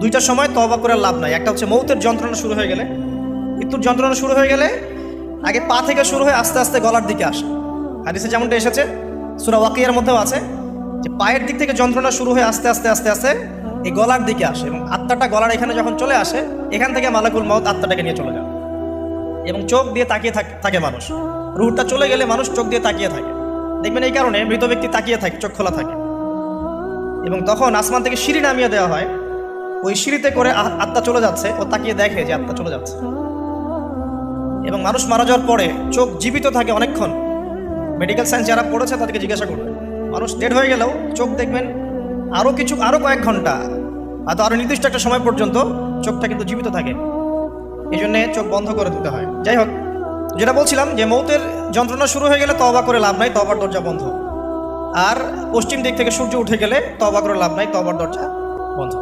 দুইটা সময় তওবা করে লাভ নাই। একটা হচ্ছে মৌতের যন্ত্রণা শুরু হয়ে গেলে, মৃত্যুর যন্ত্রণা শুরু হয়ে গেলে আগে পা থেকে শুরু হয়ে আস্তে আস্তে গলার দিকে আসে। হাদিসে যেমনটা এসেছে, সূরা ওয়াকিয়ার মধ্যেও আছে যে পায়ের দিক থেকে যন্ত্রণা শুরু হয়ে আস্তে আস্তে আস্তে আস্তে এই গলার দিকে আসে, এবং আত্মাটা গলার এখানে যখন চলে আসে, এখান থেকে মালাকুল মউত আত্মাটাকে নিয়ে চলে যায় এবং চোখ দিয়ে তাকিয়ে থাকে মানুষ। রুহটা চলে গেলে মানুষ চোখ দিয়ে তাকিয়ে থাকে, দেখবেন এই কারণে মৃত ব্যক্তি তাকিয়ে থাকে, চোখ খোলা থাকে। এবং তখন আসমান থেকে সিঁড়ি নামিয়ে দেওয়া হয়, ওই সিঁড়িতে করে আত্মা চলে যাচ্ছে, ও তাকিয়ে দেখে যে আত্মা চলে যাচ্ছে। এবং মানুষ মারা যাওয়ার পরে চোখ জীবিত থাকে অনেকক্ষণ। মেডিকেল সায়েন্স যারা পড়েছে তাদেরকে জিজ্ঞাসা করবে, মানুষ ডেড হয়ে গেলেও চোখ দেখবেন আরও কয়েক ঘন্টা, হয়তো আরও নির্দিষ্ট একটা সময় পর্যন্ত চোখটা কিন্তু জীবিত থাকে। এই জন্যে চোখ বন্ধ করে দিতে হয়। যাই হোক, যেটা বলছিলাম যে মৌতের যন্ত্রণা শুরু হয়ে গেলে তওবা করে লাভ নাই, তওবার দরজা বন্ধ। আর পশ্চিম দিক থেকে সূর্য উঠে গেলে তওবা করে লাভ নাই, তওবার দরজা বন্ধ।